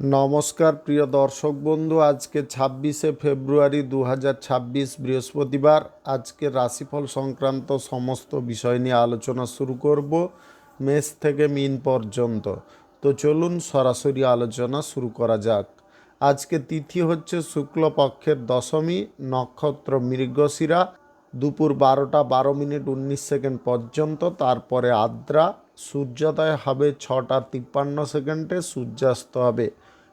নমস্কার প্রিয় দর্শক বন্ধু, আজকে ২৬শে ফেব্রুয়ারি ২০২৬ বৃহস্পতিবার। আজকে রাশিফল সংক্রান্ত সমস্ত বিষয় নিয়ে আলোচনা শুরু করব, মেষ থেকে মীন পর্যন্ত। তো চলুন সরাসরি আলোচনা শুরু করা যাক। আজকে তিথি হচ্ছে শুক্লপক্ষের দশমী, নক্ষত্র মৃগশিরা, দুপুর ১২টা ১২ মিনিট ১৯ সেকেন্ড পর্যন্ত, তারপরে আদ্রা। সূর্যোদয় হবে ৬টা ৫৩ সেকেন্ডে, সূর্যাস্ত হবে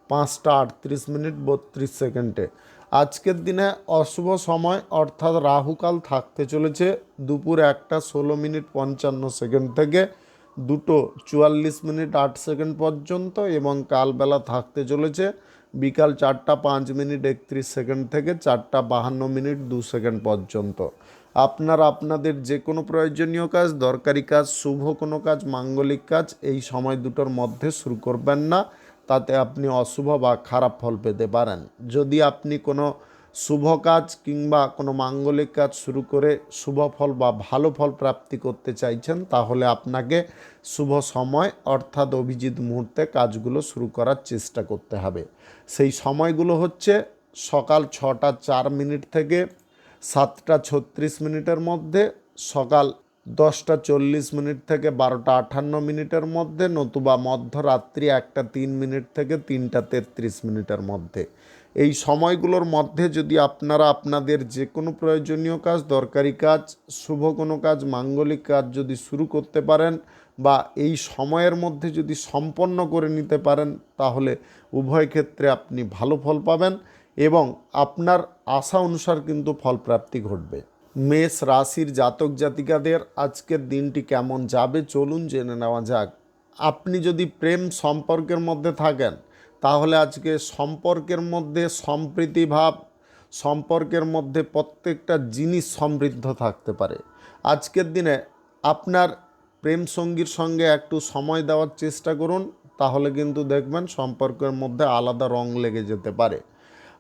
৫টা ৩৮ মিনিট ৩২ সেকেন্ডে। আজকের দিনে অশুভ সময় অর্থাৎ রাহুকাল থাকতে চলেছে দুপুর ১টা ১৬ মিনিট ৫৫ সেকেন্ড থেকে ২টো ৪৪ মিনিট ৮ সেকেন্ড পর্যন্ত, এবং কালবেলা থাকতে চলেছে বিকাল ৪টা ৫ মিনিট ৩১ সেকেন্ড থেকে ৪টা ৫২ মিনিট ২ সেকেন্ড পর্যন্ত। আপনারা আপনাদের যে কোনো প্রয়োজনীয় কাজ, দরকারি কাজ, শুভ কোনো কাজ, মাঙ্গলিক কাজ এই সময় দুটোর মধ্যে শুরু করবেন না, তাতে আপনি অশুভ বা খারাপ ফল পেতে পারেন। যদি আপনি কোনো শুভ কাজ কিংবা কোনো মাঙ্গলিক কাজ শুরু করে শুভ ফল বা ভালো ফল প্রাপ্তি করতে চাইছেন, তাহলে আপনাকে শুভ সময় অর্থাৎ অভিজিৎ মুহূর্তে কাজগুলো শুরু করার চেষ্টা করতে হবে। সেই সময়গুলো হচ্ছে সকাল ৬টা ৪ মিনিট থেকে ৭টা ৩৬ মিনিটের মধ্যে, সকাল ১০টা ৪০ মিনিট থেকে ১২টা ৫৮ মিনিটের মধ্যে, নতুবা মধ্যরাত্রি ১টা ৩ মিনিট থেকে ৩টা ৩৩ মিনিটের মধ্যে। এই সময়গুলোর মধ্যে যদি আপনারা আপনাদের যে কোনো প্রয়োজনীয় কাজ, দরকারি কাজ, শুভ কোনো কাজ, মাঙ্গলিক কাজ যদি শুরু করতে পারেন বা এই সময়ের মধ্যে যদি সম্পন্ন করে নিতে পারেন, তাহলে উভয় ক্ষেত্রে আপনি ভালো ফল পাবেন এবং আপনার আশা অনুসার কিন্তু ফলপ্রাপ্তি ঘটবে। মেষ রাশির জাতক জাতিকাদের আজকের দিনটি কেমন যাবে চলুন জেনে নেওয়া যাক। আপনি যদি প্রেম সম্পর্কের মধ্যে থাকেন, তাহলে আজকে সম্পর্কের মধ্যে সম্প্রীতিভাব, সম্পর্কের মধ্যে প্রত্যেকটা জিনিস সমৃদ্ধ থাকতে পারে। আজকের দিনে আপনার প্রেম সঙ্গীর সঙ্গে একটু সময় দেওয়ার চেষ্টা করুন, তাহলে কিন্তু দেখবেন সম্পর্কের মধ্যে আলাদা রং লেগে যেতে পারে।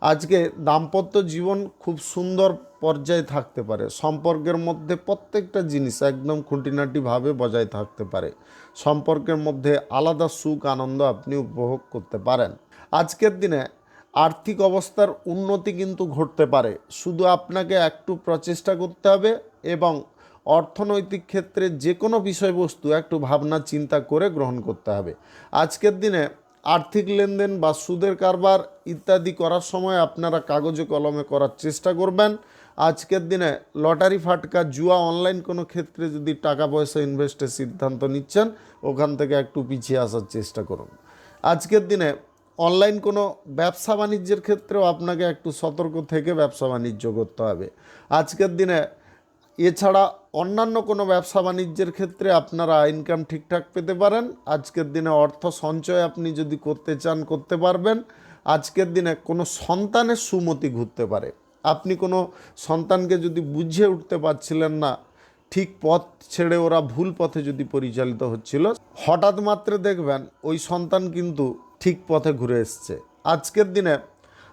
আজকে দাম্পত্য জীবন খুব সুন্দর পর্যায়ে থাকতে পারে, সম্পর্কের মধ্যে প্রত্যেকটা জিনিস একদম খুঁটিনাটিভাবে বজায় থাকতে পারে, সম্পর্কের মধ্যে আলাদা সুখ আনন্দ আপনি উপভোগ করতে পারেন। আজকের দিনে আর্থিক অবস্থার উন্নতি কিন্তু ঘটতে পারে, শুধু আপনাকে একটু প্রচেষ্টা করতে হবে এবং অর্থনৈতিক ক্ষেত্রে যে কোনো বিষয়বস্তু একটু ভাবনা চিন্তা করে গ্রহণ করতে হবে। আজকের দিনে আর্থিক লেনদেন বা সুদের কারবার ইত্যাদি করার সময় আপনারা কাগজে কলমে করার চেষ্টা করবেন। আজকের দিনে লটারি ফাটকা জুয়া অনলাইন কোনো ক্ষেত্রে যদি টাকা পয়সা ইনভেস্টের সিদ্ধান্ত নিচ্ছেন, ওখান থেকে একটু পিছিয়ে আসার চেষ্টা করুন। আজকের দিনে অনলাইন কোনো ব্যবসা বাণিজ্যের ক্ষেত্রেও আপনাকে একটু সতর্ক থেকে ব্যবসা বাণিজ্য করতে হবে। আজকের দিনে এছাড়া অন্যান্য কোনো ব্যবসা বাণিজ্যের ক্ষেত্রে আপনারা ইনকাম ঠিকঠাক পেতে পারেন। আজকের দিনে অর্থ সঞ্চয় আপনি যদি করতে চান করতে পারবেন। আজকের দিনে কোনো সন্তানের সুমতি ঘুরতে পারে, আপনি কোনো সন্তানকে যদি বুঝিয়ে উঠতে পারছিলেন না, ঠিক পথ ছেড়ে ওরা ভুল পথে যদি পরিচালিত হচ্ছিল, হঠাৎ মাত্রে দেখবেন ওই সন্তান কিন্তু ঠিক পথে ঘুরে এসছে। আজকের দিনে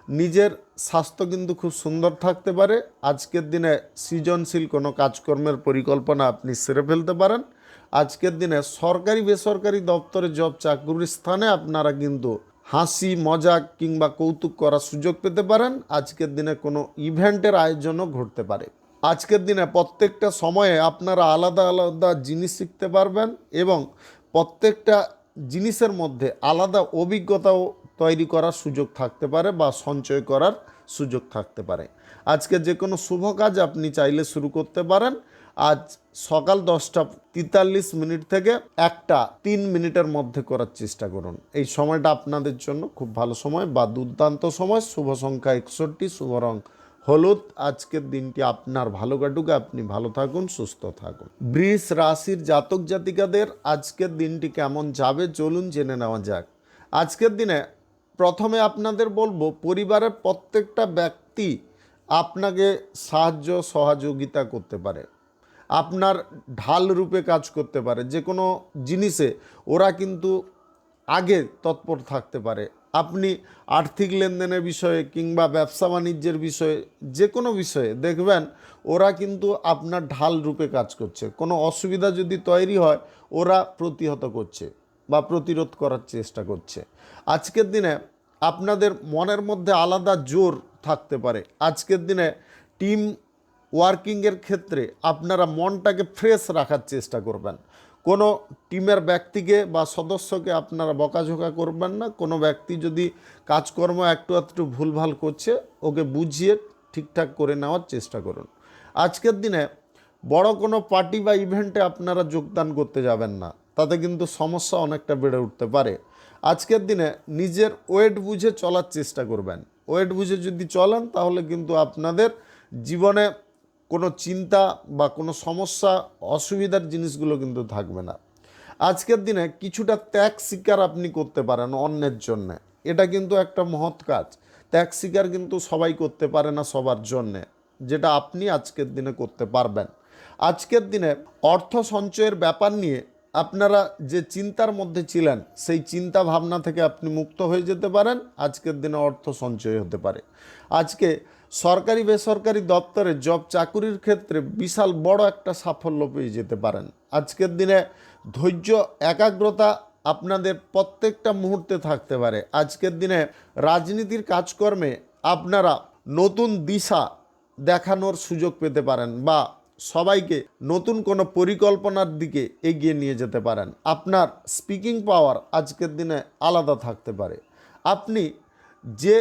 নিজের স্বাস্থ্য কিন্তু খুব সুন্দর থাকতে পারে। আজকের দিনে সৃজনশীল কোনো কাজকর্মের পরিকল্পনা আপনি সেরে ফেলতে পারেন। আজকের দিনে সরকারি বেসরকারি দপ্তরে জব চাকরির স্থানে আপনারা কিন্তু হাসি মজাক কিংবা কৌতুক করার সুযোগ পেতে পারেন। আজকের দিনে কোনো ইভেন্টের আয়োজনও ঘটতে পারে। আজকের দিনে প্রত্যেকটা সময়ে আপনারা আলাদা আলাদা জিনিস শিখতে পারবেন এবং প্রত্যেকটা জিনিসের মধ্যে আলাদা অভিজ্ঞতাও তৈরি করার সুযোগ থাকতে পারে বা সঞ্চয় করার সুযোগ থাকতে পারে। আজকে যে কোনো শুভ কাজ আপনি চাইলে শুরু করতে পারেন। আজ সকাল 10টা 43 মিনিট থেকে 1টা 3 মিনিটের মধ্যে করার চেষ্টা করুন। এই সময়টা আপনাদের জন্য খুব ভালো সময় বা দুর্দান্ত সময়। শুভ সংখ্যা 61, শুভ রং হলুদ। আজকের দিনটি আপনার ভালো কাটুক, আপনি ভালো থাকুন, সুস্থ থাকুন। বৃষ রাশির জাতক জাতিকাদের আজকের দিনটি কেমন যাবে চলুন জেনে নেওয়া যাক। আজকের দিনে প্রথমে আপনাদের বলবো, পরিবারের প্রত্যেকটা ব্যক্তি আপনাকে সাহায্য সহযোগিতা করতে পারে, আপনার ঢাল রূপে কাজ করতে পারে। যে কোনো জিনিসে ওরা কিন্তু আগে তৎপর থাকতে পারে। আপনি আর্থিক লেনদেনের বিষয়ে কিংবা ব্যবসা বাণিজ্যের বিষয়ে যে কোনো বিষয়ে দেখবেন ওরা কিন্তু আপনার ঢাল রূপে কাজ করছে। কোনো অসুবিধা যদি তৈরি হয়, ওরা প্রতিহত করছে বা প্রতিরোধ করার চেষ্টা করছে। আজকের দিনে আপনাদের মনের মধ্যে আলাদা জোর থাকতে পারে। আজকের দিনে টিম ওয়ার্কিংয়ের ক্ষেত্রে আপনারা মনটাকে ফ্রেশ রাখার চেষ্টা করবেন। কোনো টিমের ব্যক্তিকে বা সদস্যকে আপনারা বকাঝোকা করবেন না। কোনো ব্যক্তি যদি কাজকর্ম একটু ভুলভাল করছে, ওকে বুঝিয়ে ঠিকঠাক করে নেওয়ার চেষ্টা করুন। আজকের দিনে বড় কোনো পার্টি বা ইভেন্টে আপনারা যোগদান করতে যাবেন না, তাতে কিন্তু সমস্যা অনেকটা বেড়ে উঠতে পারে। আজকের দিনে নিজের ওয়েট বুঝে চলার চেষ্টা করবেন। ওয়েট বুঝে যদি চলেন তাহলে কিন্তু আপনাদের জীবনে কোনো চিন্তা বা কোনো সমস্যা অসুবিধার জিনিসগুলো কিন্তু থাকবে না। আজকের দিনে কিছুটা ত্যাগ স্বীকার আপনি করতে পারেন অন্যের জন্যে, এটা কিন্তু একটা মহৎ কাজ। ত্যাগ স্বীকার কিন্তু সবাই করতে পারে না সবার জন্যে, যেটা আপনি আজকের দিনে করতে পারবেন। আজকের দিনে অর্থ সঞ্চয়ের ব্যাপার নিয়ে আপনারা যে চিন্তার মধ্যে ছিলেন, সেই চিন্তা ভাবনা থেকে আপনি মুক্ত হয়ে যেতে পারেন। আজকের দিনে অর্থ সঞ্চয় হতে পারে। আজকে সরকারি বেসরকারি দপ্তরে জব চাকুরির ক্ষেত্রে বিশাল বড় একটা সাফল্য পেয়ে যেতে পারেন। আজকের দিনে ধৈর্য একাগ্রতা আপনাদের প্রত্যেকটা মুহূর্তে থাকতে পারে। আজকের দিনে রাজনীতির কাজকর্মে আপনারা নতুন দিশা দেখানোর সুযোগ পেতে পারেন বা সবাইকে নতুন কোনো পরিকল্পনার দিকে এগিয়ে নিয়ে যেতে পারেন। আপনার স্পিকিং পাওয়ার আজকের দিনে আলাদা থাকতে পারে। আপনি যে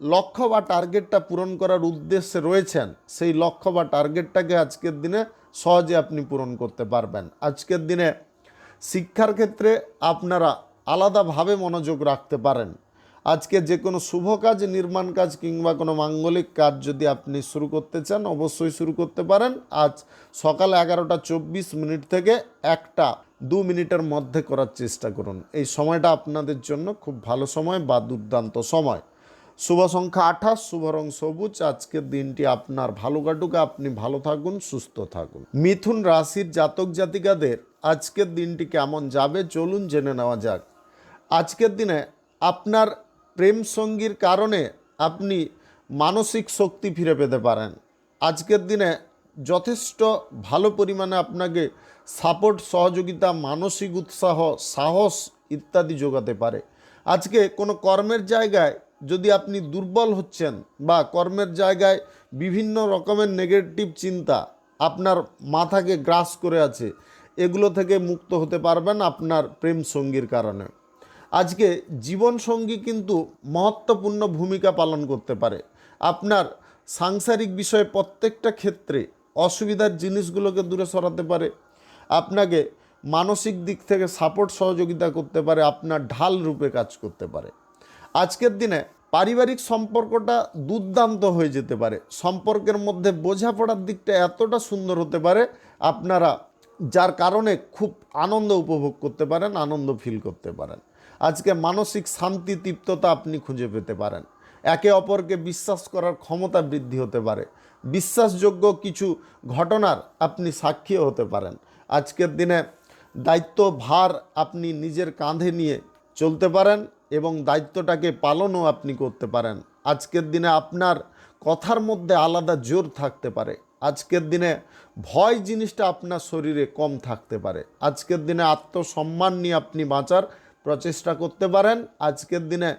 লক্ষ্য বা টার্গেটটা পূরণ করার উদ্দেশ্যে রয়েছেন, সেই লক্ষ্য বা টার্গেটটাকে আজকের দিনে সহজে আপনি পূরণ করতে পারবেন। আজকের দিনে শিক্ষার ক্ষেত্রে আপনারা আলাদাভাবে মনোযোগ রাখতে পারেন। আজকে যে কোনো শুভ কাজ, নির্মাণ কাজ কিংবা কোনো মাঙ্গলিক কাজ যদি আপনি শুরু করতে চান, অবশ্যই শুরু করতে পারেন। আজ সকাল 11:24 থেকে 1:02 মধ্যে করার চেষ্টা করুন। এই সময়টা আপনাদের জন্য খুব ভালো সময় বা দুর্দান্ত সময়। শুভ সংখ্যা 28, শুভ রং সবুজ। আজকের দিনটি আপনার ভালো কাটুক, আপনি ভালো থাকুন, সুস্থ থাকুন। মিথুন রাশির জাতক জাতিকাদের আজকের দিনটি কেমন যাবে চলুন জেনে নেওয়া যাক। আজকের দিনে আপনার প্রেম সঙ্গীর কারণে আপনি মানসিক শক্তি ফিরে পেতে পারেন। আজকের দিনে যথেষ্ট ভালো পরিমাণে আপনাকে সাপোর্ট, সহযোগিতা, মানসিক উৎসাহ, সাহস ইত্যাদি যোগাতে পারে। আজকে কোনো কর্মের জায়গায় যদি আপনি দুর্বল হচ্ছেন বা কর্মের জায়গায় বিভিন্ন রকমের নেগেটিভ চিন্তা আপনার মাথাকে গ্রাস করে আছে, এগুলো থেকে মুক্ত হতে পারবেন আপনার প্রেম সঙ্গীর কারণে। আজকে জীবনসঙ্গী কিন্তু মহত্বপূর্ণ ভূমিকা পালন করতে পারে। আপনার সাংসারিক বিষয়ে প্রত্যেকটা ক্ষেত্রে অসুবিধার জিনিসগুলোকে দূরে সরাতে পারে, আপনাকে মানসিক দিক থেকে সাপোর্ট সহযোগিতা করতে পারে, আপনার ঢাল রূপে কাজ করতে পারে। আজকের দিনে পারিবারিক সম্পর্কটা দুর্দান্ত হয়ে যেতে পারে। সম্পর্কের মধ্যে বোঝাপড়ার দিকটা এতটা সুন্দর হতে পারে আপনারা, যার কারণে খুব আনন্দ উপভোগ করতে পারেন, আনন্দ ফিল করতে পারেন। আজকে মানসিক শান্তি, তৃপ্ততা আপনি খুঁজে পেতে পারেন। একে অপরকে বিশ্বাস করার ক্ষমতা বৃদ্ধি হতে পারে। বিশ্বাসযোগ্য কিছু ঘটনার আপনি সাক্ষীও হতে পারেন। আজকের দিনে দায়িত্ব ভার আপনি নিজের কাঁধে নিয়ে চলতে পারেন এবং দায়িত্বটাকে পালনও আপনি করতে পারেন। আজকের দিনে আপনার কথার মধ্যে আলাদা জোর থাকতে পারে। আজকের দিনে ভয় জিনিসটা আপনার শরীরে কম থাকতে পারে। আজকের দিনে আত্মসম্মান নিয়ে আপনি বাঁচার প্রচেষ্টা করতে পারেন। আজকের দিনে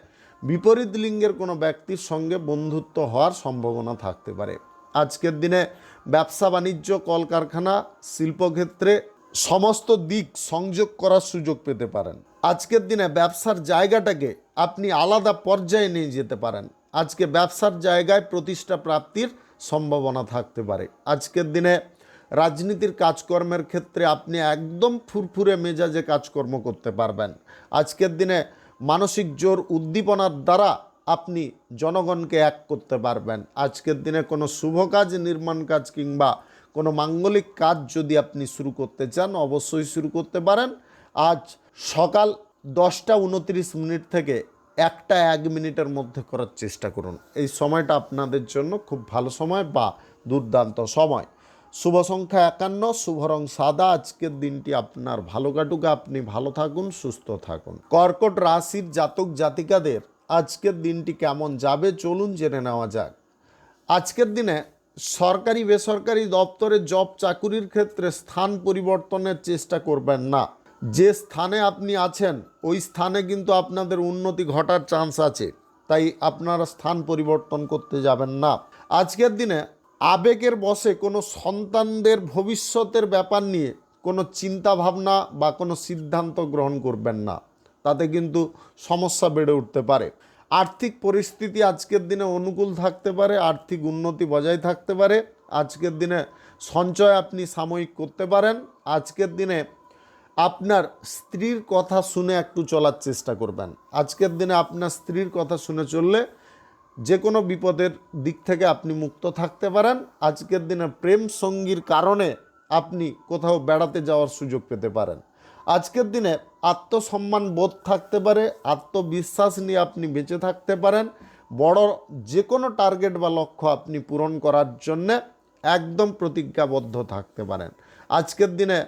বিপরীত লিঙ্গের কোনো ব্যক্তির সঙ্গে বন্ধুত্ব হওয়ার সম্ভাবনা থাকতে পারে। আজকের দিনে ব্যবসা বাণিজ্য, কলকারখানা, শিল্পক্ষেত্রে সমস্ত দিক সংযোগ করার সুযোগ পেতে পারেন। আজকের দিনে ব্যবসার জায়গাটাকে আপনি আলাদা পর্যায়ে নিয়ে যেতে পারেন। আজকে ব্যবসার জায়গায় প্রতিষ্ঠা প্রাপ্তির সম্ভাবনা থাকতে পারে। আজকের দিনে রাজনীতির কাজকর্মের ক্ষেত্রে আপনি একদম ফুরফুরে মেজাজে কাজকর্ম করতে পারবেন। আজকের দিনে মানসিক জোর, উদ্দীপনার দ্বারা আপনি জনগণকে এক করতে পারবেন। আজকের দিনে কোনো শুভ কাজ, নির্মাণ কাজ কিংবা কোনো মাঙ্গলিক কাজ যদি আপনি শুরু করতে চান, অবশ্যই শুরু করতে পারেন। আজ সকাল 10:29 থেকে 1:01 মধ্যে করার চেষ্টা করুন। এই সময়টা আপনাদের জন্য খুব ভালো সময় বা দুর্দান্ত সময়। শুভ সংখ্যা 51, শুভ রং সাদা। আজকের দিনটি আপনার ভালো কাটুক, আপনি ভালো থাকুন, সুস্থ থাকুন। কর্কট রাশির জাতক জাতিকাদের আজকের দিনটি কেমন যাবে চলুন জেনে নেওয়া যাক। আজকের দিনে সরকারি বেসরকারি দপ্তরে জব চাকুরির ক্ষেত্রে স্থান পরিবর্তনের চেষ্টা করবেন না। যে স্থানে আপনি আছেন ওই স্থানে কিন্তু আপনাদের উন্নতি ঘটার চান্স আছে, তাই আপনারা স্থান পরিবর্তন করতে যাবেন না। আজকের দিনে আবেগের বশে কোনো সন্তানদের ভবিষ্যতের ব্যাপার নিয়ে কোনো চিন্তা ভাবনা বা কোনো সিদ্ধান্ত গ্রহণ করবেন না, তাতে কিন্তু সমস্যা বেড়ে উঠতে পারে। আর্থিক পরিস্থিতি আজকের দিনে অনুকূল থাকতে পারে, আর্থিক উন্নতি বজায় থাকতে পারে। আজকের দিনে সঞ্চয় আপনি সাময়িক করতে পারেন। আজকের দিনে আপনার স্ত্রীর কথা শুনে একটু চলার চেষ্টা করবেন। আজকের দিনে আপনার স্ত্রীর কথা শুনে চললে যে কোনো বিপদের দিক থেকে আপনি মুক্ত থাকতে পারেন। আজকের দিনে প্রেম সঙ্গীর কারণে আপনি কোথাও বেড়াতে যাওয়ার সুযোগ পেতে পারেন। আজকের দিনে আত্মসম্মান বোধ থাকতে পারে, আত্মবিশ্বাস নিয়ে আপনি বেঁচে থাকতে পারেন। বড় যে কোনো টার্গেট বা লক্ষ্য আপনি পূরণ করার জন্যে একদম প্রতিজ্ঞাবদ্ধ থাকতে পারেন। আজকের দিনে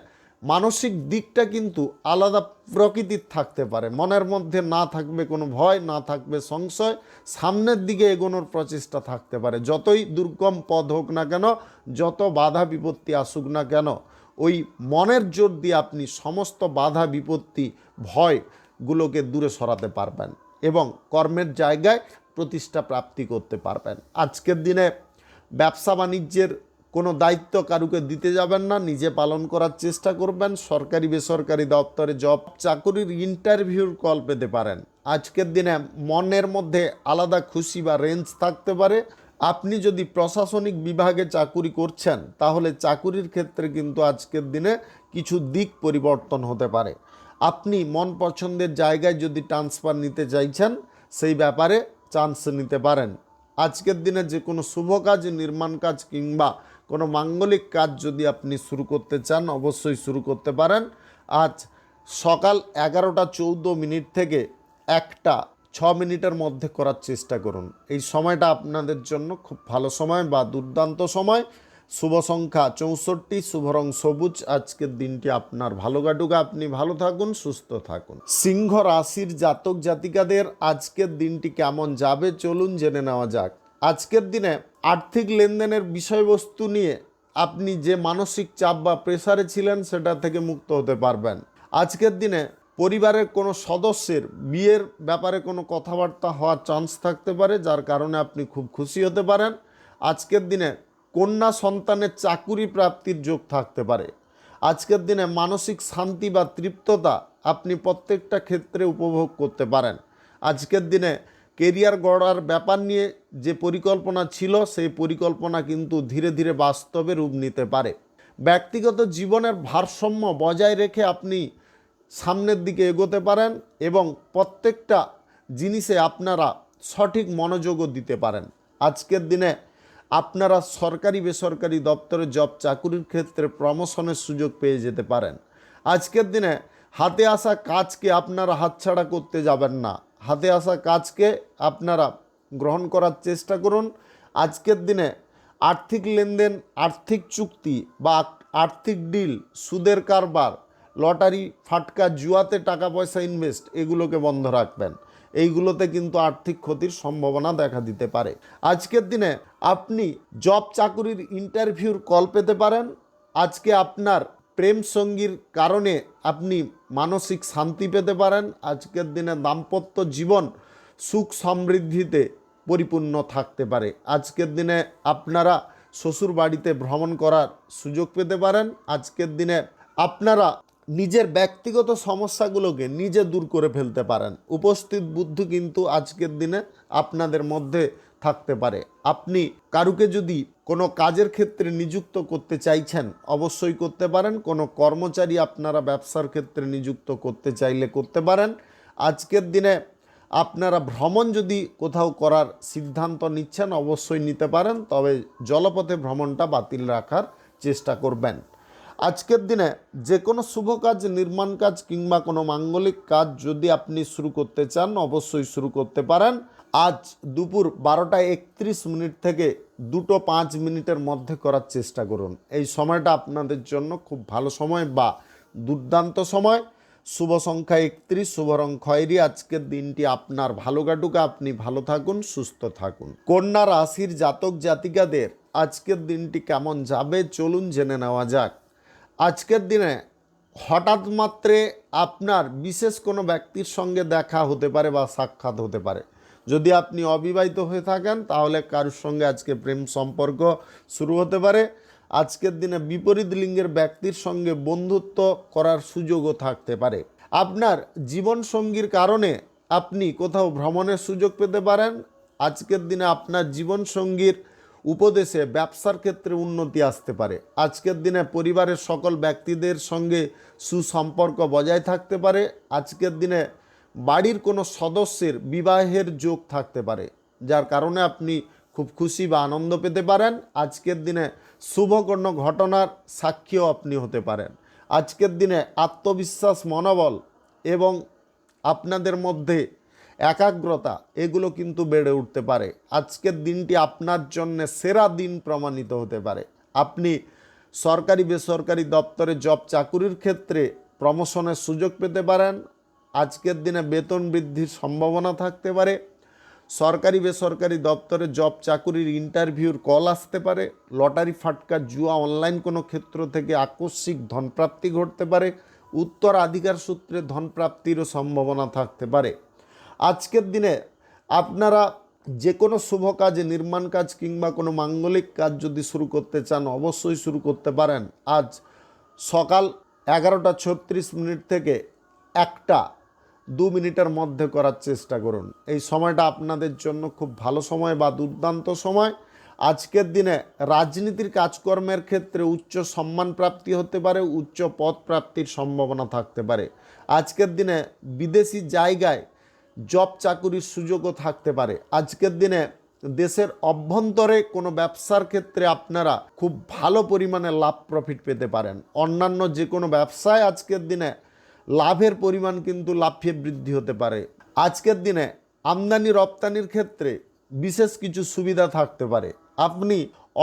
মানসিক দিকটা কিন্তু আলাদা প্রকৃতির থাকতে পারে। মনের মধ্যে না থাকবে কোনো ভয়, না থাকবে সংশয়, সামনের দিকে এগোনোর প্রচেষ্টা থাকতে পারে। যতই দুর্গম পথ হোক না কেন, যত বাধা বিপত্তি আসুক না কেন, ওই মনের জোর দিয়ে আপনি সমস্ত বাধা বিপত্তি ভয়গুলোকে দূরে সরাতে পারবেন এবং কর্মের জায়গায় প্রতিষ্ঠা প্রাপ্তি করতে পারবেন। আজকের দিনে ব্যবসা বাণিজ্যের কোনো দায়িত্ব কারুকে দিতে যাবেন না, নিজে পালন করার চেষ্টা করবেন। সরকারি বেসরকারি দপ্তরে জব চাকুরির ইন্টারভিউর কল পেতে পারেন। আজকের দিনে মনের মধ্যে আলাদা খুশি বা রেঞ্জ থাকতে পারে। আপনি যদি প্রশাসনিক বিভাগে চাকুরি করছেন তাহলে চাকুরির ক্ষেত্রে কিন্তু আজকের দিনে কিছু দিক পরিবর্তন হতে পারে। আপনি মন পছন্দের জায়গায় যদি ট্রান্সফার নিতে চাইছেন সেই ব্যাপারে চান্স নিতে পারেন। আজকের দিনে যে কোনো শুভ কাজ, নির্মাণ কাজ কিংবা কোনো মাঙ্গলিক কাজ যদি আপনি শুরু করতে চান অবশ্যই শুরু করতে পারেন। আজ সকাল 11:14 থেকে 1:06 মধ্যে করার চেষ্টা করুন। এই সময়টা আপনাদের জন্য খুব ভালো সময় বা দুর্দান্ত সময়। শুভ সংখ্যা 64, শুভ রং সবুজ। আজকের দিনটি আপনার ভালো কাটুক, আপনি ভালো থাকুন, সুস্থ থাকুন। সিংহ রাশির জাতক জাতিকাদের আজকের দিনটি কেমন যাবে চলুন জেনে নেওয়া যাক। আজকের দিনে আর্থিক লেনদেনের বিষয়বস্তু নিয়ে আপনি যে মানসিক চাপ বা প্রেসারে ছিলেন সেটা থেকে মুক্ত হতে পারবেন। আজকের দিনে পরিবারের কোনো সদস্যের বিয়ের ব্যাপারে কোনো কথাবার্তা হওয়ার চান্স থাকতে পারে, যার কারণে আপনি খুব খুশি হতে পারেন। আজকের দিনে কন্যা সন্তানের চাকুরি প্রাপ্তির যোগ থাকতে পারে। আজকের দিনে মানসিক শান্তি বা তৃপ্ততা আপনি প্রত্যেকটা ক্ষেত্রে উপভোগ করতে পারেন। আজকের দিনে কেরিয়ার গড়ার ব্যাপার নিয়ে যে পরিকল্পনা ছিল সেই পরিকল্পনা কিন্তু ধীরে ধীরে বাস্তবে রূপ নিতে পারে। ব্যক্তিগত জীবনের ভারসাম্য বজায় রেখে আপনি সামনের দিকে এগোতে পারেন এবং প্রত্যেকটা জিনিসে আপনারা সঠিক মনোযোগও দিতে পারেন। আজকের দিনে আপনারা সরকারি বেসরকারি দপ্তরে জব চাকুরির ক্ষেত্রে প্রমোশনের সুযোগ পেয়ে যেতে পারেন। আজকের দিনে হাতে আসা কাজকে আপনারা হাতছাড়া করতে যাবেন না, হাতে আসা কাজকে আপনারা গ্রহণ করার চেষ্টা করুন। আজকের দিনে আর্থিক লেনদেন, আর্থিক চুক্তি বা আর্থিক ডিল, সুদের কারবার, লটারি, ফাটকা, জুয়াতে টাকা পয়সা ইনভেস্ট এগুলোকে বন্ধ রাখবেন। এইগুলোতে কিন্তু আর্থিক ক্ষতির সম্ভাবনা দেখা দিতে পারে। আজকের দিনে আপনি জব চাকুরির ইন্টারভিউর কল পেতে পারেন। আজকে আপনার প্রেম সঙ্গীর কারণে আপনি মানসিক শান্তি পেতে পারেন। আজকের দিনে দাম্পত্য জীবন সুখ সমৃদ্ধিতে পরিপূর্ণ থাকতে পারে। আজকের দিনে আপনারা শ্বশুর বাড়িতে ভ্রমণ করার সুযোগ পেতে পারেন। আজকের দিনে আপনারা নিজের ব্যক্তিগত সমস্যাগুলোকে নিজে দূর করে ফেলতে পারেন। উপস্থিত বুদ্ধি কিন্তু আজকের দিনে আপনাদের মধ্যে থাকতে পারে। আপনি কারুকে যদি কোনো কাজের ক্ষেত্রে নিযুক্ত করতে চাইছেন অবশ্যই করতে পারেন। কোনো কর্মচারী আপনারা ব্যবসার ক্ষেত্রে নিযুক্ত করতে চাইলে করতে পারেন। আজকের দিনে আপনারা ভ্রমণ যদি কোথাও করার সিদ্ধান্ত নিচ্ছেন অবশ্যই নিতে পারেন, তবে জলপথে ভ্রমণটা বাতিল রাখার চেষ্টা করবেন। আজকের দিনে যে কোনো শুভ কাজ, নির্মাণ কাজ কিংবা কোনো মাঙ্গলিক কাজ যদি আপনি শুরু করতে চান অবশ্যই শুরু করতে পারেন। আজ দুপুর 12:31 থেকে 2:05 মধ্যে করার চেষ্টা করুন। এই সময়টা আপনাদের জন্য খুব ভালো সময় বা দুর্দান্ত সময়। শুভ সংখ্যা 31, শুভ রং খয়েরি। আজকের দিনটি আপনার ভালো কাটুক, আপনি ভালো থাকুন, সুস্থ থাকুন। কন্যা রাশির জাতক জাতিকাদের আজকের দিনটি কেমন যাবে চলুন জেনে নেওয়া যাক। আজকের দিনে হঠাৎ মাত্রে আপনার বিশেষ কোনো ব্যক্তির সঙ্গে দেখা হতে পারে বা সাক্ষাৎ হতে পারে। যদি আপনি অবিবাহিত হয়ে থাকেন তাহলে কারোর সঙ্গে আজকে প্রেম সম্পর্ক শুরু হতে পারে। আজকের দিনে বিপরীত লিঙ্গের ব্যক্তির সঙ্গে বন্ধুত্ব করার সুযোগও থাকতে পারে। আপনার জীবনসঙ্গীর কারণে আপনি কোথাও ভ্রমণের সুযোগ পেতে পারেন। আজকের দিনে আপনার জীবনসঙ্গীর উপদেশে ব্যবসার ক্ষেত্রে উন্নতি আসতে পারে। আজকের দিনে পরিবারের সকল ব্যক্তিদের সঙ্গে সুসম্পর্ক বজায় থাকতে পারে। আজকের দিনে বাড়ির কোনো সদস্যের বিবাহের যোগ থাকতে পারে, যার কারণে আপনি খুব খুশি বা আনন্দ পেতে পারেন। আজকের দিনে শুভ কোনো ঘটনার সাক্ষীও আপনি হতে পারেন। আজকের দিনে আত্মবিশ্বাস, মনোবল এবং আপনাদের মধ্যে একাগ্রতা এগুলো কিন্তু বেড়ে উঠতে পারে। আজকের দিনটি আপনার জন্য সেরা দিন প্রমাণিত হতে পারে। আপনি সরকারি বেসরকারি দপ্তরে জব চাকুরির ক্ষেত্রে প্রমোশনের সুযোগ পেতে পারেন। আজকের দিনে বেতন বৃদ্ধির সম্ভাবনা থাকতে পারে। সরকারি বেসরকারি দপ্তরে জব চাকুরির ইন্টারভিউর কল আসতে পারে। লটারি, ফাটকা, জুয়া, অনলাইন কোনো ক্ষেত্র থেকে আকস্মিক ধনপ্রাপ্তি ঘটতে পারে। উত্তরাধিকার সূত্রে ধনপ্রাপ্তিরও সম্ভাবনা থাকতে পারে। আজকের দিনে আপনারা যে কোনো শুভ কাজে, নির্মাণ কাজ কিংবা কোনো মাঙ্গলিক কাজ যদি শুরু করতে চান অবশ্যই শুরু করতে পারেন। আজ সকাল 11:36 থেকে 1:02 মধ্যে করার চেষ্টা করুন। এই সময়টা আপনাদের জন্য খুব ভালো সময় বা দুর্দান্ত সময়। আজকের দিনে রাজনীতির কাজকর্মের ক্ষেত্রে উচ্চ সম্মান প্রাপ্তি হতে পারে, উচ্চ পদ প্রাপ্তির সম্ভাবনা থাকতে পারে। আজকের দিনে বিদেশি জায়গায় জব চাকুরির সুযোগও থাকতে পারে। আজকের দিনে দেশের অভ্যন্তরে কোনো ব্যবসার ক্ষেত্রে আপনারা খুব ভালো পরিমাণে লাভ প্রফিট পেতে পারেন। অন্যান্য যে কোনো ব্যবসায় আজকের দিনে লাভের পরিমাণ কিন্তু লাফিয়ে বৃদ্ধি হতে পারে। আজকের দিনে আমদানি রপ্তানির ক্ষেত্রে বিশেষ কিছু সুবিধা থাকতে পারে। আপনি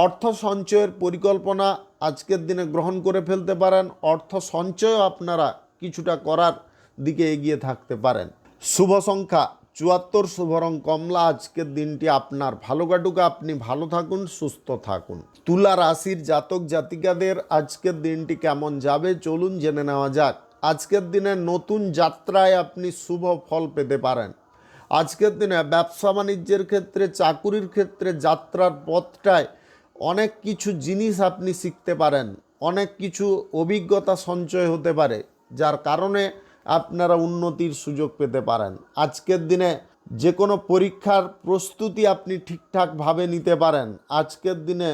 অর্থ সঞ্চয়ের পরিকল্পনা আজকের দিনে গ্রহণ করে ফেলতে পারেন। অর্থ সঞ্চয়ও আপনারা কিছুটা করার দিকে এগিয়ে থাকতে পারেন। শুভ সংখ্যা 74, শুভ রং কমলা। আজকের দিনটি আপনার ভালো কাটুক, আপনি ভালো থাকুন, সুস্থ থাকুন। তুলা রাশির জাতক জাতিকাদের আজকের দিনটি কেমন যাবে চলুন জেনে নেওয়া যাক। আজকের দিনে নতুন যাত্রায় আপনি শুভ ফল পেতে পারেন। আজকের দিনে ব্যবসা বাণিজ্যের ক্ষেত্রে, চাকুরির ক্ষেত্রে যাত্রার পথটায় অনেক কিছু জিনিস আপনি শিখতে পারেন, অনেক কিছু অভিজ্ঞতা সঞ্চয় হতে পারে, যার কারণে আপনারা উন্নতির সুযোগ পেতে পারেন। আজকের দিনে যে কোনো পরীক্ষার প্রস্তুতি আপনি ঠিকঠাকভাবে নিতে পারেন। আজকের দিনে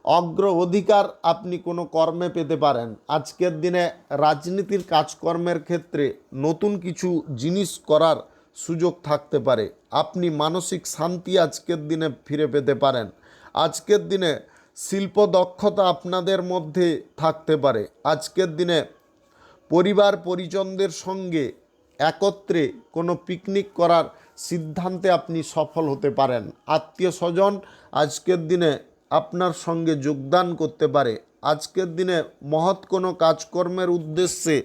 অগ্রাধিকার আপনি কোনো কর্মে পেতে পারেন। আজকের দিনে রাজনীতির কাজকর্মের ক্ষেত্রে নতুন কিছু জিনিস করার সুযোগ থাকতে পারে। আপনি মানসিক শান্তি আজকের দিনে ফিরে পেতে পারেন। আজকের দিনে শিল্প দক্ষতা আপনাদের মধ্যে থাকতে পারে। আজকের দিনে পরিবার পরিজনদের সঙ্গে একত্রে কোনো পিকনিক করার সিদ্ধান্তে আপনি সফল হতে পারেন। আত্মীয় স্বজন আজকের দিনে আপনার সঙ্গে যোগদান করতে পারে। আজকের দিনে মহৎ কোনো কাজকর্মের উদ্দেশ্যে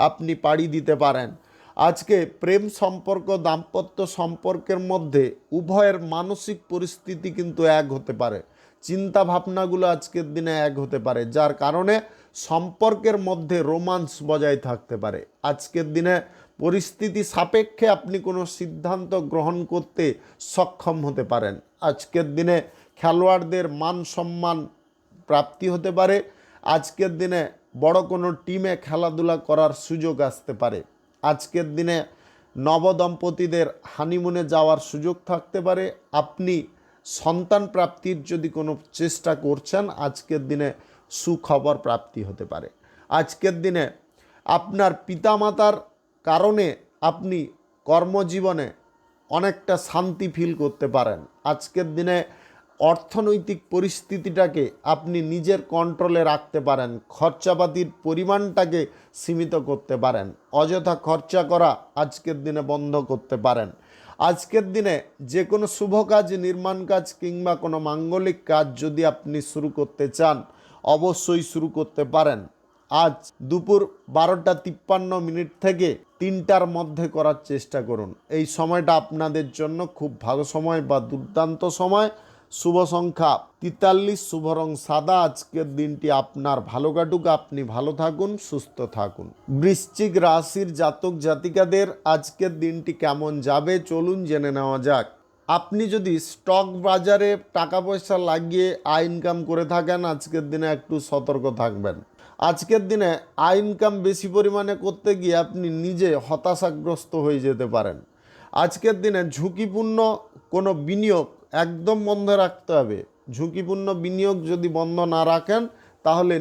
আপনি পাড়ি দিতে পারেন। আজকে প্রেম সম্পর্ক, দাম্পত্য সম্পর্কের মধ্যে উভয়ের মানসিক পরিস্থিতি কিন্তু এক হতে পারে। চিন্তা ভাবনাগুলো আজকের দিনে এক হতে পারে, যার কারণে সম্পর্কের মধ্যে রোমান্স বজায় থাকতে পারে। আজকের দিনে পরিস্থিতি সাপেক্ষে আপনি কোনো সিদ্ধান্ত গ্রহণ করতে সক্ষম হতে পারেন। আজকের দিনে খেলোয়াড়দের মান সম্মান প্রাপ্তি হতে পারে। আজকের দিনে বড় কোনো টিমে খেলাধুলা করার সুযোগ আসতে পারে। আজকের দিনে নবদম্পতিদের হানিমুনে যাওয়ার সুযোগ থাকতে পারে। আপনি সন্তান প্রাপ্তির যদি কোনো চেষ্টা করছেন আজকের দিনে সুখবর প্রাপ্তি হতে পারে। আজকের দিনে আপনার পিতামাতার কারণে আপনি কর্মজীবনে অনেকটা শান্তি ফিল করতে পারেন। আজকের দিনে অর্থনৈতিক পরিস্থিতিটাকে আপনি নিজের কন্ট্রোলে রাখতে পারেন। খরচাপাতির পরিমাণটাকে সীমিত করতে পারেন। অযথা খরচা করা আজকের দিনে বন্ধ করতে পারেন। আজকের দিনে যে কোনো শুভ কাজ, নির্মাণ কাজ কিংবা কোনো মাঙ্গলিক কাজ যদি আপনি শুরু করতে চান অবশ্যই শুরু করতে পারেন। আজ দুপুর 12:53 থেকে 3টার মধ্যে করার চেষ্টা করুন। এই সময়টা আপনাদের জন্য খুব ভালো সময় বা দুর্দান্ত সময়। শুভ সংখ্যা 43, শুভ রং সাদা। আজকের দিনটি আপনার ভালো কাটুক, আপনি ভালো থাকুন, সুস্থ থাকুন। বৃশ্চিক রাশির জাতক জাতিকাদের আজকের দিনটি কেমন যাবে চলুন জেনে নেওয়া যাক। আপনি যদি স্টক বাজারে টাকা পয়সা লাগিয়ে আয় ইনকাম করে থাকেন, আজকের দিনে একটু সতর্ক থাকবেন। আজকের দিনে আয় ইনকাম বেশি পরিমাণে করতে গিয়ে আপনি নিজে হতাশাগ্রস্ত হয়ে যেতে পারেন। আজকের দিনে ঝুঁকিপূর্ণ কোনো বিনিয়োগ একদম বন্ধ রাখতে হবে। ঝুঁকিপূর্ণ বিনিয়োগ যদি বন্ধ না রাখেন তাহলে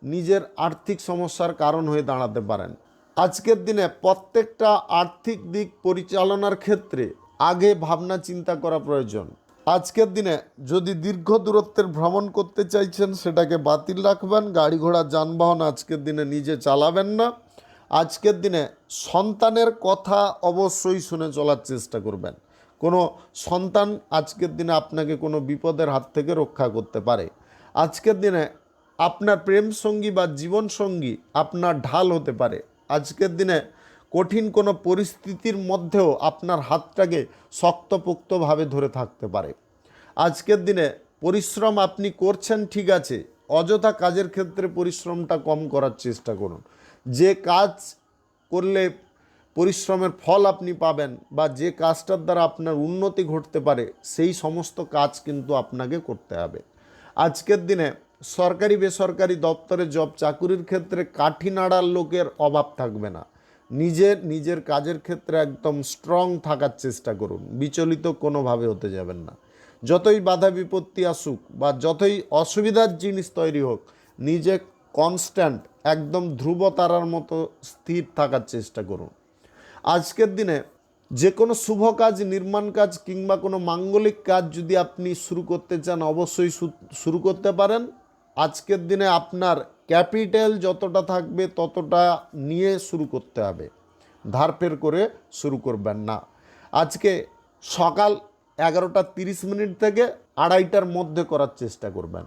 নিজের আর্থিক সমস্যার কারণ হয়ে দাঁড়াতে পারেন। আজকের দিনে প্রত্যেকটা আর্থিক দিক পরিচালনার ক্ষেত্রে আগে ভাবনা চিন্তা করা প্রয়োজন। আজকের দিনে যদি দীর্ঘ দূরত্বের ভ্রমণ করতে চাইছেন সেটাকে বাতিল রাখবেন। গাড়ি ঘোড়া যানবাহন আজকের দিনে নিজে চালাবেন না। আজকের দিনে সন্তানের কথা অবশ্যই শুনে চলার চেষ্টা করবেন। কোনো সন্তান আজকের দিনে আপনাকে কোনো বিপদের হাত থেকে রক্ষা করতে পারে। আজকের দিনে আপনার প্রেম সঙ্গী বা জীবন সঙ্গী আপনার ঢাল হতে পারে। আজকের দিনে কঠিন কোনো পরিস্থিতির মধ্যেও আপনার হাতটাকে শক্তপোক্তভাবে ধরে থাকতে পারে। আজকের দিনে পরিশ্রম আপনি করছেন ঠিক আছে, অযথা কাজের ক্ষেত্রে পরিশ্রমটা কম করার চেষ্টা করুন। যে কাজ করলে পরিশ্রমের ফল আপনি পাবেন বা যে কাজটার দ্বারা আপনার উন্নতি ঘটতে পারে সেই সমস্ত কাজ কিন্তু আপনাকে করতে হবে। আজকের দিনে সরকারি বেসরকারি দপ্তরে জব চাকুরির ক্ষেত্রে কাঠি নাড়ার লোকের অভাব থাকবে না। নিজের কাজের ক্ষেত্রে একদম স্ট্রং থাকার চেষ্টা করুন, বিচলিত কোনোভাবে হতে যাবেন না। যতই বাধা বিপত্তি আসুক বা যতই অসুবিধার জিনিস তৈরি হোক, নিজে কনস্ট্যান্ট একদম ধ্রুব তারার মতো স্থির থাকার চেষ্টা করুন। আজকের দিনে যে কোনো শুভ কাজ, নির্মাণ কাজ কিংবা কোনো মাঙ্গলিক কাজ যদি আপনি শুরু করতে চান অবশ্যই শুরু করতে পারেন। আজকের দিনে আপনার ক্যাপিটাল যতটা থাকবে ততটা নিয়ে শুরু করতে হবে, ধারপের করে শুরু করবেন না। আজকে সকাল 11:30 থেকে 2:30টার মধ্যে করার চেষ্টা করবেন।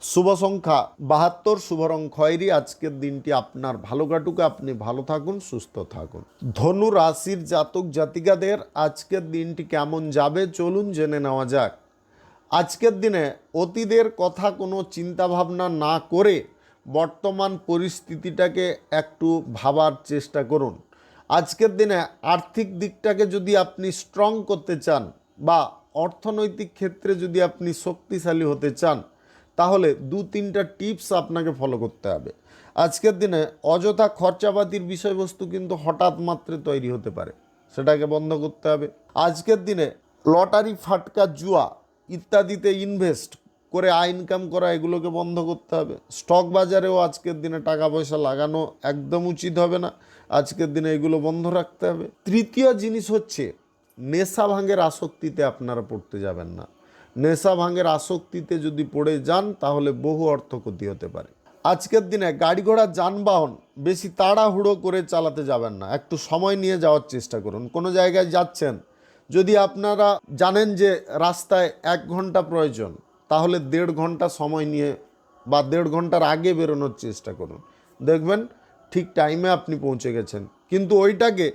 শুভ সংখ্যা 72, শুভ রং খয়েরি। আজকের দিনটি আপনার ভালো কাটুক, আপনি ভালো থাকুন, সুস্থ থাকুন। ধনু রাশির জাতক জাতিকাদের আজকের দিনটি কেমন যাবে চলুন জেনে নেওয়া যাক। আজকের দিনে অতীতের কথা কোনো চিন্তাভাবনা না করে বর্তমান পরিস্থিতিটাকে একটু ভাবার চেষ্টা করুন। আজকের দিনে আর্থিক দিকটাকে যদি আপনি স্ট্রং করতে চান বা অর্থনৈতিক ক্ষেত্রে যদি আপনি শক্তিশালী হতে চান তাহলে 2-3টা টিপস আপনাকে ফলো করতে হবে। আজকের দিনে অযথা খরচাপাতির বিষয়বস্তু কিন্তু হঠাৎ মাত্রে তৈরি হতে পারে, সেটাকে বন্ধ করতে হবে। আজকের দিনে লটারি, ফাটকা, জুয়া ইত্যাদিতে ইনভেস্ট করে আয় ইনকাম করা এগুলোকে বন্ধ করতে হবে। স্টক বাজারেও আজকের দিনে টাকা পয়সা লাগানো একদম উচিত হবে না। আজকের দিনে এগুলো বন্ধ রাখতে হবে। তৃতীয় জিনিস হচ্ছে নেশা ভাঙের আসক্তিতে আপনারা পড়তে যাবেন না। নেশা ভাঙের আসক্তিতে যদি পড়ে যান তাহলে বহু অর্থ ক্ষতি হতে পারে। আজকের দিনে গাড়ি ঘোড়া যানবাহন বেশি তাড়াহুড়ো করে চালাতে যাবেন না, একটু সময় নিয়ে যাওয়ার চেষ্টা করুন। কোনো জায়গায় যাচ্ছেন, যদি আপনারা জানেন যে রাস্তায় 1 ঘন্টা প্রয়োজন তাহলে 1.5 ঘন্টা সময় নিয়ে বা 1.5 ঘন্টার আগে বেরোনোর চেষ্টা করুন। দেখবেন ঠিক টাইমে আপনি পৌঁছে গেছেন। কিন্তু ওইটাকে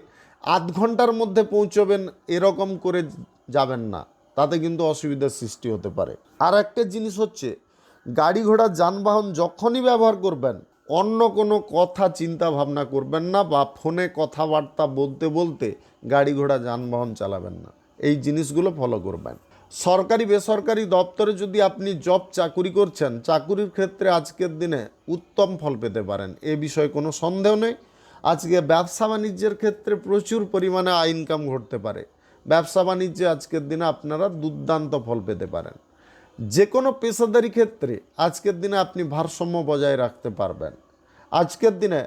আধ ঘন্টার মধ্যে পৌঁছবেন এরকম করে যাবেন না, তাতে কিন্তু অসুবিধার সৃষ্টি হতে পারে। আর একটা জিনিস হচ্ছে গাড়ি ঘোড়া যানবাহন যখনই ব্যবহার করবেন অন্য কোনো কথা চিন্তা ভাবনা করবেন না বা ফোনে কথাবার্তা বলতে বলতে গাড়ি ঘোড়া যানবাহন চালাবেন না। এই জিনিসগুলো ফলো করবেন। সরকারি বেসরকারি দপ্তরে যদি আপনি জব চাকুরি করছেন, চাকুরির ক্ষেত্রে আজকের দিনে উত্তম ফল পেতে পারেন, এ বিষয়ে কোনো সন্দেহ নেই। আজকে ব্যবসা বাণিজ্যের ক্ষেত্রে প্রচুর পরিমাণে আয় ইনকাম ঘটতে পারে। ব্যবসা বাণিজ্যে আজকের দিনে আপনারা দুর্দান্ত ফল পেতে পারেন। যে কোনো পেশাদারি ক্ষেত্রে আজকের দিনে আপনি ভারসাম্য বজায় রাখতে পারবেন। আজকের দিনে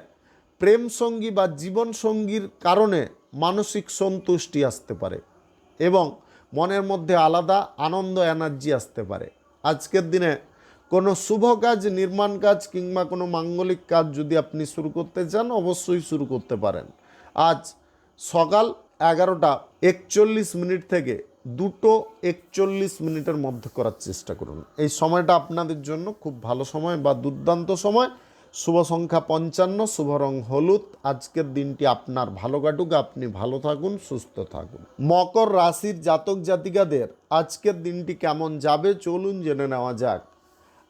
প্রেম সঙ্গী বা জীবন সঙ্গীর কারণে মানসিক সন্তুষ্টি আসতে পারে এবং মনের মধ্যে আলাদা আনন্দ এনার্জি আসতে পারে। আজকের দিনে কোনো শুভ কাজ, নির্মাণ কাজ কিংবা কোনো মাঙ্গলিক কাজ যদি আপনি শুরু করতে চান অবশ্যই শুরু করতে পারেন। আজ সকাল 11:41 থেকে 2:41 মধ্যে করার চেষ্টা করুন। এই সময়টা আপনাদের জন্য খুব ভালো সময় বা দুর্দান্ত সময়। শুভ সংখ্যা 55, শুভ রং হলুদ। আজকের দিনটি আপনার ভালো কাটুক, আপনি ভালো থাকুন, সুস্থ থাকুন। মকর রাশির জাতক জাতিকাদের আজকের দিনটি কেমন যাবে চলুন জেনে নেওয়া যাক।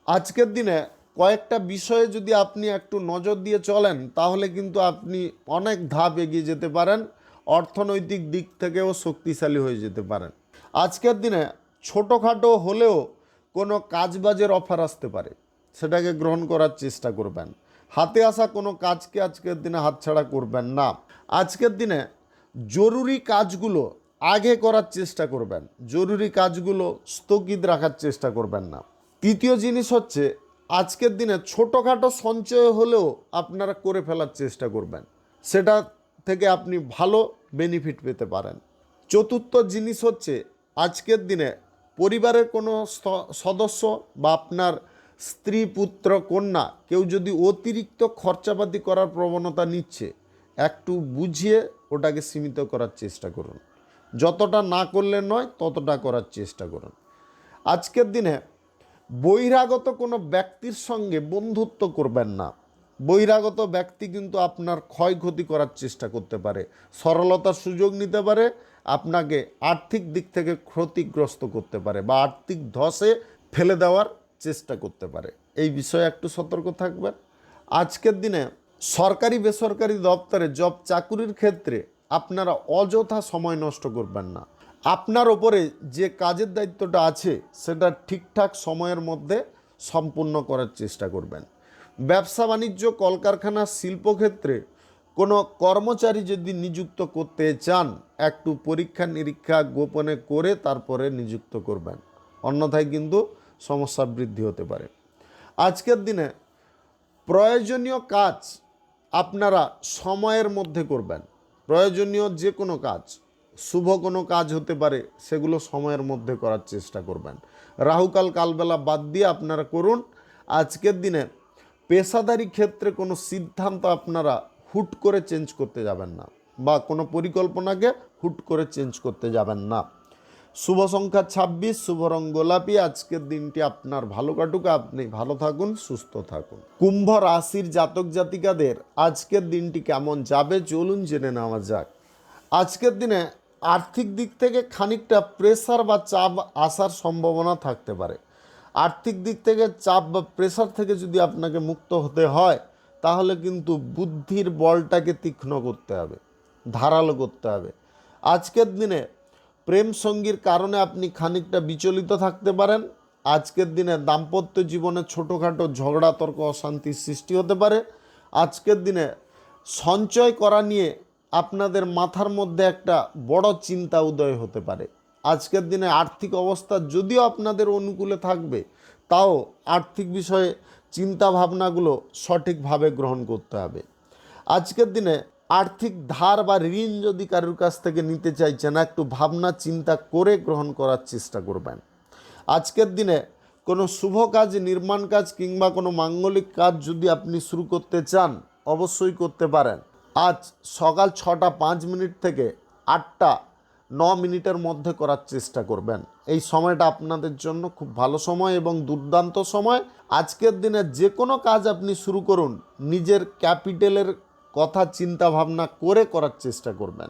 আজকের দিনে কয়েকটা বিষয়ে যদি আপনি একটু নজর দিয়ে চলেন তাহলে কিন্তু আপনি অনেক ধাপ এগিয়ে যেতে পারেন, অর্থনৈতিক দিক থেকেও শক্তিশালী হয়ে যেতে পারেন। আজকের দিনে ছোটোখাটো হলেও কোনো কাজবাজের অফার আসতে পারে, সেটাকে গ্রহণ করার চেষ্টা করবেন। হাতে আসা কোনো কাজকে আজকের দিনে হাতছাড়া করবেন না। আজকের দিনে জরুরি কাজগুলো আগে করার চেষ্টা করবেন, জরুরি কাজগুলো স্থগিত রাখার চেষ্টা করবেন না। তৃতীয় জিনিস হচ্ছে, আজকের দিনে ছোটোখাটো সঞ্চয় হলেও আপনারা করে ফেলার চেষ্টা করবেন, সেটা থেকে আপনি ভালো বেনিফিট পেতে পারেন। চতুর্থ জিনিস হচ্ছে, আজকের দিনে পরিবারের কোনো সদস্য বা আপনার স্ত্রী, পুত্র, কন্যা কেউ যদি অতিরিক্ত খরচাপাতি করার প্রবণতা নিচ্ছে, একটু বুঝিয়ে ওটাকে সীমিত করার চেষ্টা করুন। যতটা না করলে নয় ততটা করার চেষ্টা করুন। আজকের দিনে বহিরাগত কোনো ব্যক্তির সঙ্গে বন্ধুত্ব করবেন না। বহিরাগত ব্যক্তি কিন্তু আপনার ক্ষয়ক্ষতি করার চেষ্টা করতে পারে, সরলতার সুযোগ নিতে পারে, আপনাকে আর্থিক দিক থেকে ক্ষতিগ্রস্ত করতে পারে বা আর্থিক ধসে ফেলে দেওয়ার চেষ্টা করতে পারে। এই বিষয়ে একটু সতর্ক থাকবেন। আজকের দিনে সরকারি বেসরকারি দপ্তরে জব চাকুরির ক্ষেত্রে আপনারা অযথা সময় নষ্ট করবেন না। আপনার ওপরে যে কাজের দায়িত্বটা আছে সেটা ঠিকঠাক সময়ের মধ্যে সম্পূর্ণ করার চেষ্টা করবেন। ব্যবসা বাণিজ্য, কলকারখানা, শিল্পক্ষেত্রে কোনো কর্মচারী যদি নিযুক্ত করতে চান, একটু পরীক্ষা নিরীক্ষা গোপনে করে তারপরে নিযুক্ত করবেন, অন্যথায় কিন্তু সমস্যা বৃদ্ধি হতে পারে। আজকের দিনে প্রয়োজনীয় কাজ আপনারা সময়ের মধ্যে করবেন। প্রয়োজনীয় যে কোনো কাজ, শুভ কোনো কাজ হতে পারে, সেগুলো সময়ের মধ্যে করার চেষ্টা করবেন। রাহুকাল কালবেলা বাদ দিয়ে আপনারা করুন। আজকের দিনে পেশাদারি ক্ষেত্রে কোনো সিদ্ধান্ত আপনারা হুট করে চেঞ্জ করতে যাবেন না, বা কোনো পরিকল্পনাকে হুট করে চেঞ্জ করতে যাবেন না। শুভ সংখ্যা 26, শুভ রং গোলাপি। আজকের দিনটি আপনার ভালো কাটুক, আপনি ভালো থাকুন, সুস্থ থাকুন। কুম্ভ রাশির জাতক জাতিকাদের আজকের দিনটি কেমন যাবে চলুন জেনে নেওয়া যাক। আজকের দিনে আর্থিক দিক থেকে খানিকটা প্রেসার বা চাপ আসার সম্ভাবনা থাকতে পারে। আর্থিক দিক থেকে চাপ বা প্রেসার থেকে যদি আপনাকে মুক্ত হতে হয়, তাহলে কিন্তু বুদ্ধির বলটাকে তীক্ষ্ণ করতে হবে, ধারালো করতে হবে। আজকের দিনে প্রেম সঙ্গীর কারণে আপনি খানিকটা বিচলিত থাকতে পারেন। আজকের দিনে দাম্পত্য জীবনে ছোটোখাটো ঝগড়া, তর্ক, অশান্তির সৃষ্টি হতে পারে। আজকের দিনে সঞ্চয় করা নিয়ে আপনাদের মাথার মধ্যে একটা বড় চিন্তা উদয় হতে পারে। আজকের দিনে আর্থিক অবস্থা যদিও আপনাদের অনুকূলে থাকবে, তাও আর্থিক বিষয়ে চিন্তা ভাবনাগুলো সঠিকভাবে গ্রহণ করতে হবে। আজকের দিনে আর্থিক ধার বা ঋণ যদি কারোর কাছ থেকে নিতে চাইছেন, একটু ভাবনা চিন্তা করে গ্রহণ করার চেষ্টা করবেন। আজকের দিনে কোনো শুভ কাজ, নির্মাণ কাজ কিংবা কোনো মাঙ্গলিক কাজ যদি আপনি শুরু করতে চান, অবশ্যই করতে পারেন। আজ সকাল 6টা 5 মিনিট থেকে 8টা 9 মিনিটের মধ্যে করার চেষ্টা করবেন। এই সময়টা আপনাদের জন্য খুব ভালো সময় এবং দুর্দান্ত সময়। আজকের দিনে যে কোনো কাজ আপনি শুরু করুন, নিজের ক্যাপিটালের কথা চিন্তা ভাবনা করে করার চেষ্টা করবেন।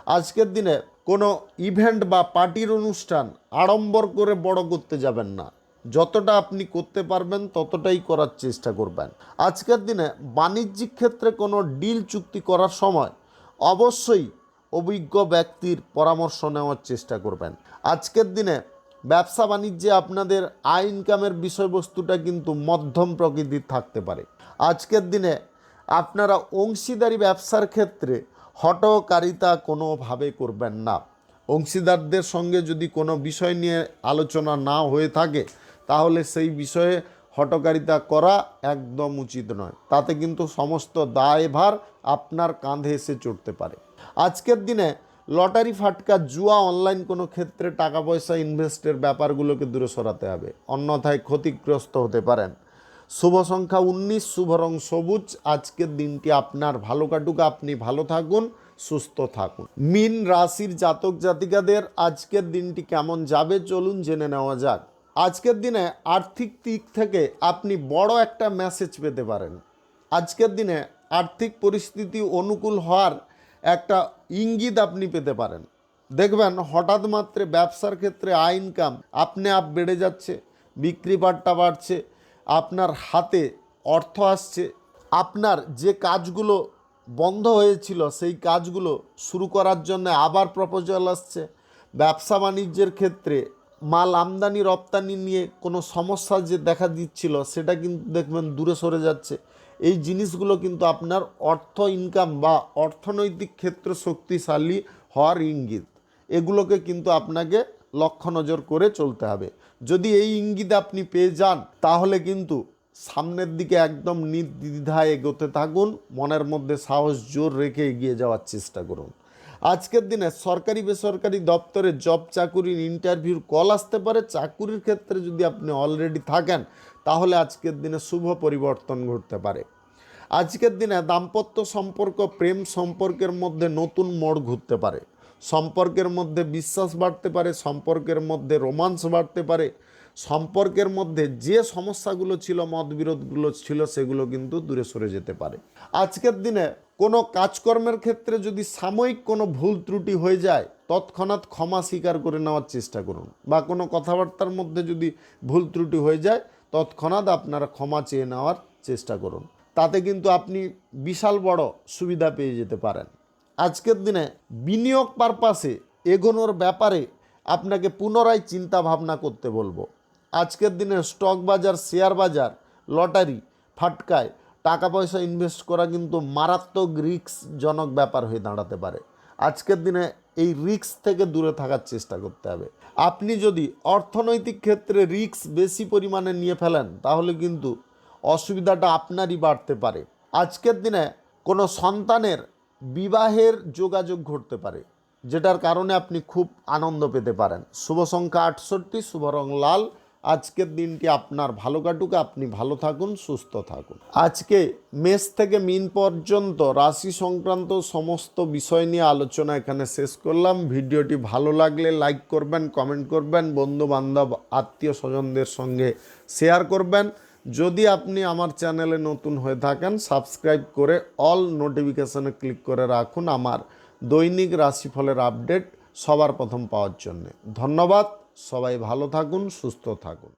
আজকের দিনে কোনো ইভেন্ট বা পার্টির অনুষ্ঠান আড়ম্বর করে বড় করতে যাবেন না, যতটা আপনি করতে পারবেন ততটাই করার চেষ্টা করবেন। আজকের দিনে বাণিজ্যিক ক্ষেত্রে কোনো ডিল চুক্তি করার সময় অবশ্যই অভিজ্ঞ ব্যক্তির পরামর্শ নেওয়ার চেষ্টা করবেন। আজকের দিনে ব্যবসা বাণিজ্যে আপনাদের আয় ইনকামের বিষয়বস্তুটা কিন্তু মধ্যম প্রকৃতির থাকতে পারে। আজকের দিনে আপনারা অংশীদারি ব্যবসার ক্ষেত্রে হঠকারিতা কোনোভাবে করবেন না। অংশীদারদের সঙ্গে যদি কোনো বিষয় নিয়ে আলোচনা না হয়ে থাকে, তাহলে সেই বিষয়ে হঠকারিতা করা একদম উচিত নয়। তাতে কিন্তু সমস্ত দায়ভার আপনার কাঁধে এসে চড়তে পারে। আজকের দিনে লটারি, ফাটকা, জুয়া, অনলাইন কোনো ক্ষেত্রে টাকা পয়সা ইনভেস্টের ব্যাপারগুলোকে দূরে সরাতে হবে, অন্যথায় ক্ষতিগ্রস্ত হতে পারেন। শুভ সংখ্যা 19, শুভ রং সবুজ। আজকের দিনটি আপনার ভালো কাটুক, আপনি ভালো থাকুন, সুস্থ থাকুন। মীন রাশির জাতক জাতিকাদের আজকের দিনটি কেমন যাবে চলুন জেনে নেওয়া যাক। আজকের দিনে আর্থিক দিক থেকে আপনি বড় একটা মেসেজ পেতে পারেন। আজকের দিনে আর্থিক পরিস্থিতি অনুকূল হওয়ার একটা ইঙ্গিত আপনি পেতে পারেন। দেখবেন হঠাৎ মাত্রে ব্যবসার ক্ষেত্রে আয় ইনকাম আপনি আপ বেড়ে যাচ্ছে, বিক্রি বাট্টা বাড়ছে, আপনার হাতে অর্থ আসছে, আপনার যে কাজগুলো বন্ধ হয়েছিল সেই কাজগুলো শুরু করার জন্য আবার প্রপোজাল আসছে, ব্যবসা বাণিজ্যের ক্ষেত্রে মাল আমদানি রপ্তানি নিয়ে কোনো সমস্যা যে দেখা দিচ্ছিল সেটা কিন্তু দেখবেন দূরে সরে যাচ্ছে। এই জিনিসগুলো কিন্তু আপনার অর্থ ইনকাম বা অর্থনৈতিক ক্ষেত্র শক্তিশালী হওয়ার ইঙ্গিত। এগুলোকে কিন্তু আপনাকে লক্ষ্য নজর করে চলতে হবে। যদি এই ইঙ্গিত আপনি পেয়ে যান তাহলে কিন্তু সামনের দিকে একদম নির্দ্বিধায় এগোতে থাকুন, মনের মধ্যে সাহস জোর রেখে এগিয়ে যাওয়ার চেষ্টা করুন। আজকের দিনে সরকারি বেসরকারি দপ্তরে জব চাকুরির ইন্টারভিউর কল আসতে পারে। চাকুরির ক্ষেত্রে যদি আপনি অলরেডি থাকেন তাহলে আজকের দিনে শুভ পরিবর্তন ঘটতে পারে। আজকের দিনে দাম্পত্য সম্পর্ক প্রেম সম্পর্কের মধ্যে নতুন মোড় ঘুরতে পারে। সম্পর্কের মধ্যে বিশ্বাস বাড়তে পারে, সম্পর্কের মধ্যে রোমান্স বাড়তে পারে, সম্পর্কের মধ্যে যে সমস্যাগুলো ছিল মতবিরোধগুলো ছিল সেগুলো কিন্তু দূরে সরে যেতে পারে। আজকের দিনে কোনো কাজকর্মের ক্ষেত্রে যদি সাময়িক কোনো ভুল ত্রুটি হয়ে যায় তৎক্ষণাৎ ক্ষমা স্বীকার করে নেওয়ার চেষ্টা করুন, বা কোনো কথাবার্তার মধ্যে যদি ভুল ত্রুটি হয়ে যায় তৎক্ষণাৎ আপনারা ক্ষমা চেয়ে নেওয়ার চেষ্টা করুন। তাতে কিন্তু আপনি বিশাল বড় সুবিধা পেয়ে যেতে পারেন। আজকের দিনে বিনিয়োগ পারপাসে এগোনোর ব্যাপারে আপনাকে পুনরায় চিন্তা ভাবনা করতে বলবো। আজকের দিনে স্টক বাজার, শেয়ার বাজার, লটারি, ফাটকায় টাকা পয়সা ইনভেস্ট করা কিন্তু মারাত্মক রিস্কজনক ব্যাপার হয়ে দাঁড়াতে পারে। আজকের দিনে এই রিস্ক থেকে দূরে থাকার চেষ্টা করতে হবে। আপনি যদি অর্থনৈতিক ক্ষেত্রে রিস্ক বেশি পরিমাণে নিয়ে ফেলেন তাহলে কিন্তু অসুবিধাটা আপনারই বাড়তে পারে। আজকের দিনে কোনো সন্তানের বিবাহের যোগাযোগ ঘটতে পারে, যেটার কারণে আপনি খুব আনন্দ পেতে পারেন। শুভ সংখ্যা 68, শুভ রং লাল। আজকের দিনটি আপনার ভালো কাটুক, আপনি ভালো থাকুন, সুস্থ থাকুন। আজকে মেষ থেকে মিন পর্যন্ত রাশি সংক্রান্ত সমস্ত বিষয় নিয়ে আলোচনা এখানে শেষ করলাম। ভিডিওটি ভালো লাগলে লাইক করবেন, কমেন্ট করবেন, বন্ধু বান্ধব আত্মীয় স্বজনদের সঙ্গে শেয়ার করবেন। যদি আপনি আমার চ্যানেলে নতুন হয়ে থাকেন সাবস্ক্রাইব করে অল নোটিফিকেশনে ক্লিক করে রাখুন আমার দৈনিক রাশিফলের আপডেট সবার প্রথম পাওয়ার জন্য। ধন্যবাদ। সবাই ভালো থাকুন, সুস্থ থাকুন।